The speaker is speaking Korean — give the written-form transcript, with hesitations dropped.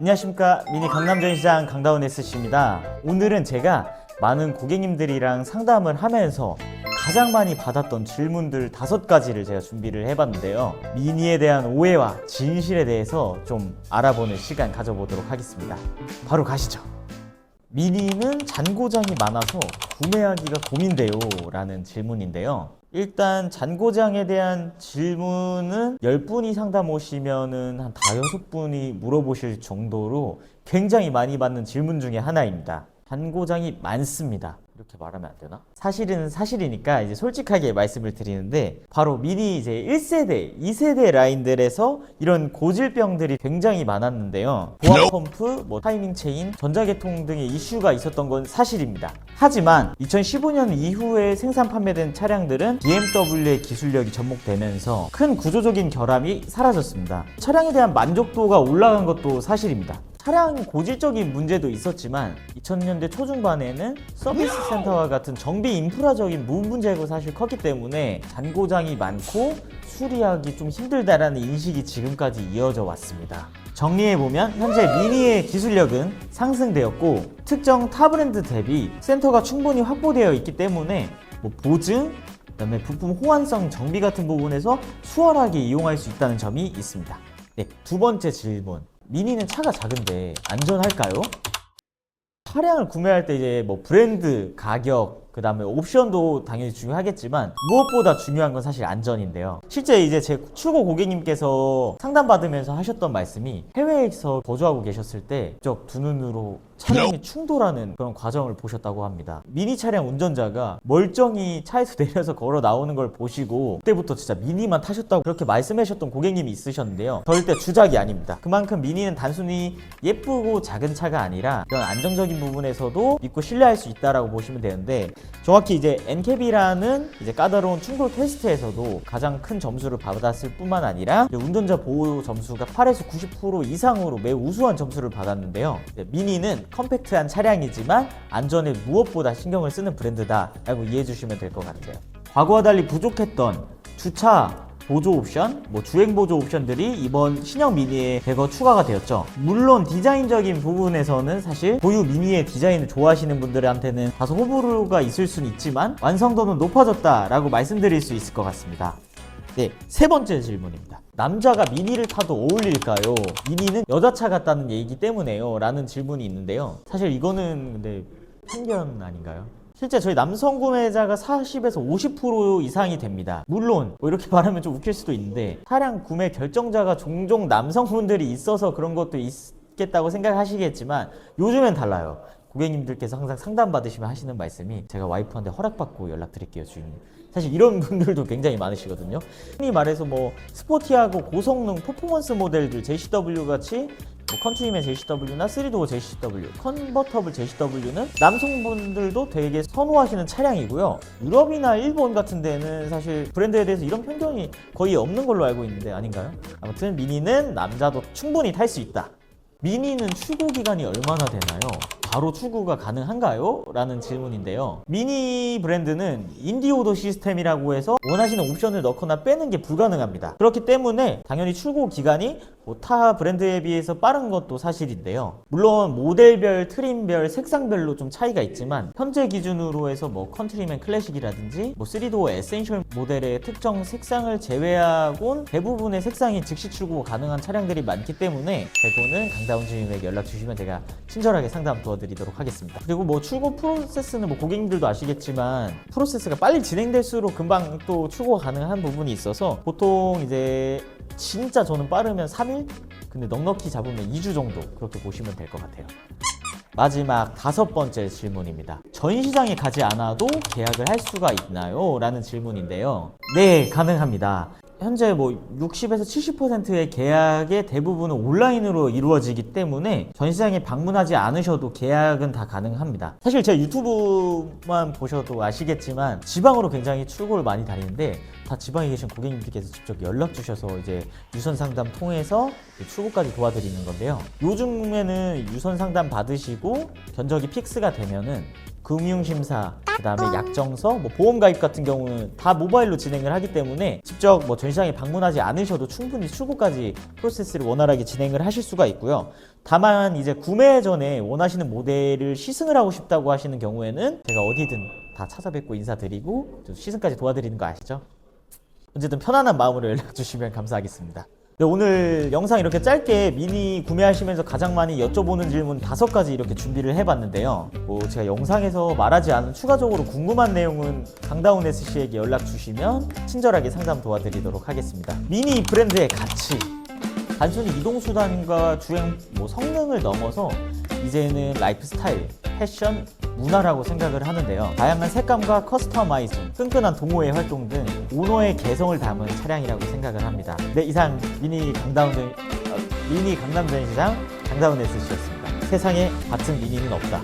안녕하십니까, 미니 강남전시장 강다운 S씨입니다. 오늘은 제가 많은 고객님들이랑 상담을 하면서 가장 많이 받았던 질문들 5가지를 제가 준비를 해봤는데요. 미니에 대한 오해와 진실에 대해서 좀 알아보는 시간 가져보도록 하겠습니다. 바로 가시죠. 미니는 잔고장이 많아서 구매하기가 고민돼요 라는 질문인데요. 일단 잔고장에 대한 질문은 10분이 상담 오시면은 한 5-6분이 물어보실 정도로 굉장히 많이 받는 질문 중에 하나입니다. 잔고장이 많습니다. 이렇게 말하면 안 되나? 사실은 사실이니까 이제 솔직하게 말씀을 드리는데, 바로 미니 이제 1세대, 2세대 라인들에서 이런 고질병들이 굉장히 많았는데요. 보안 펌프, 타이밍 체인, 전자계통 등의 이슈가 있었던 건 사실입니다. 하지만 2015년 이후에 생산 판매된 차량들은 BMW의 기술력이 접목되면서 큰 구조적인 결함이 사라졌습니다. 차량에 대한 만족도가 올라간 것도 사실입니다. 차량 고질적인 문제도 있었지만 2000년대 초중반에는 서비스 센터와 같은 정비 인프라적인 문제가 사실 컸기 때문에 잔고장이 많고 수리하기 좀 힘들다라는 인식이 지금까지 이어져 왔습니다. 정리해보면 현재 미니의 기술력은 상승되었고, 특정 타 브랜드 대비 센터가 충분히 확보되어 있기 때문에 보증, 그다음에 부품 호환성 정비 같은 부분에서 수월하게 이용할 수 있다는 점이 있습니다. 네, 두 번째 질문. 미니는 차가 작은데 안전할까요? 차량을 구매할 때 이제 브랜드, 가격, 그 다음에 옵션도 당연히 중요하겠지만 무엇보다 중요한 건 사실 안전인데요. 실제 이제 제 출고 고객님께서 상담받으면서 하셨던 말씀이, 해외에서 거주하고 계셨을 때 직접 두 눈으로 차량이 충돌하는 그런 과정을 보셨다고 합니다. 미니 차량 운전자가 멀쩡히 차에서 내려서 걸어 나오는 걸 보시고 그때부터 진짜 미니만 타셨다고 그렇게 말씀하셨던 고객님이 있으셨는데요. 절대 주작이 아닙니다. 그만큼 미니는 단순히 예쁘고 작은 차가 아니라 이런 안정적인 부분에서도 믿고 신뢰할 수 있다라고 보시면 되는데, 정확히 이제 NCAP이라는 이제 까다로운 충돌 테스트에서도 가장 큰 점수를 받았을 뿐만 아니라 운전자 보호 점수가 8에서 90% 이상으로 매우 우수한 점수를 받았는데요. 미니는 컴팩트한 차량이지만 안전에 무엇보다 신경을 쓰는 브랜드다라고 이해해 주시면 될 것 같아요. 과거와 달리 부족했던 주차 보조 옵션, 주행 보조 옵션들이 이번 신형 미니에 대거 추가가 되었죠. 물론 디자인적인 부분에서는 사실 고유 미니의 디자인을 좋아하시는 분들한테는 다소 호불호가 있을 수는 있지만 완성도는 높아졌다라고 말씀드릴 수 있을 것 같습니다. 네, 세 번째 질문입니다. 남자가 미니를 타도 어울릴까요? 미니는 여자차 같다는 얘기이기 때문에요 라는 질문이 있는데요. 사실 이거는 근데 편견 아닌가요? 실제 저희 남성 구매자가 40에서 50% 이상이 됩니다. 물론 이렇게 말하면 좀 웃길 수도 있는데, 차량 구매 결정자가 종종 남성분들이 있어서 그런 것도 있겠다고 생각하시겠지만 요즘엔 달라요. 고객님들께서 항상 상담 받으시면 하시는 말씀이, 제가 와이프한테 허락받고 연락드릴게요 주인님. 사실 이런 분들도 굉장히 많으시거든요. 흔히 말해서 스포티하고 고성능 퍼포먼스 모델들, JCW 같이 컨트리맨 JCW나 3도어 JCW, 컨버터블 JCW는 남성분들도 되게 선호하시는 차량이고요. 유럽이나 일본 같은 데는 사실 브랜드에 대해서 이런 편견이 거의 없는 걸로 알고 있는데 아닌가요? 아무튼 미니는 남자도 충분히 탈 수 있다. 미니는 출고 기간이 얼마나 되나요? 바로 출고가 가능한가요? 라는 질문인데요. 미니 브랜드는 인디오더 시스템이라고 해서 원하시는 옵션을 넣거나 빼는 게 불가능합니다. 그렇기 때문에 당연히 출고 기간이 타 브랜드에 비해서 빠른 것도 사실인데요. 물론 모델별, 트림별, 색상별로 좀 차이가 있지만 현재 기준으로 해서 컨트리맨 클래식이라든지 3도어 에센셜 모델의 특정 색상을 제외하곤 대부분의 색상이 즉시 출고 가능한 차량들이 많기 때문에 대부분은 강다운 주임에게 연락 주시면 제가 친절하게 상담 도와드리도록 하겠습니다. 그리고 출고 프로세스는 고객님들도 아시겠지만 프로세스가 빨리 진행될수록 금방 또 출고가 가능한 부분이 있어서 보통 이제 진짜 저는 빠르면 3일? 근데 넉넉히 잡으면 2주 정도, 그렇게 보시면 될 것 같아요. 마지막 5번째 질문입니다. 전시장에 가지 않아도 계약을 할 수가 있나요? 라는 질문인데요. 네, 가능합니다. 현재 60에서 70%의 계약의 대부분은 온라인으로 이루어지기 때문에 전시장에 방문하지 않으셔도 계약은 다 가능합니다. 사실 제 유튜브만 보셔도 아시겠지만 지방으로 굉장히 출고를 많이 다니는데, 다 지방에 계신 고객님들께서 직접 연락 주셔서 이제 유선 상담 통해서 출고까지 도와드리는 건데요. 요즘에는 유선 상담 받으시고 견적이 픽스가 되면은 금융심사, 그 다음에 약정서, 뭐 보험가입 같은 경우는 다 모바일로 진행을 하기 때문에 직접 뭐 전시장에 방문하지 않으셔도 충분히 출고까지 프로세스를 원활하게 진행을 하실 수가 있고요. 다만 이제 구매 전에 원하시는 모델을 시승을 하고 싶다고 하시는 경우에는 제가 어디든 다 찾아뵙고 인사드리고 시승까지 도와드리는 거 아시죠? 어쨌든 편안한 마음으로 연락 주시면 감사하겠습니다. 네, 오늘 영상 이렇게 짧게 미니 구매하시면서 가장 많이 여쭤보는 질문 5가지 이렇게 준비를 해봤는데요. 뭐 제가 영상에서 말하지 않은 추가적으로 궁금한 내용은 강다운 SC에게 연락 주시면 친절하게 상담 도와드리도록 하겠습니다. 미니 브랜드의 가치, 단순히 이동수단과 주행 뭐 성능을 넘어서 이제는 라이프 스타일, 패션, 문화라고 생각을 하는데요. 다양한 색감과 커스터마이징, 끈끈한 동호회 활동 등 오너의 개성을 담은 차량이라고 생각을 합니다. 네, 이상 미니 강남 전시장 강다운 SC였습니다. 세상에 같은 미니는 없다.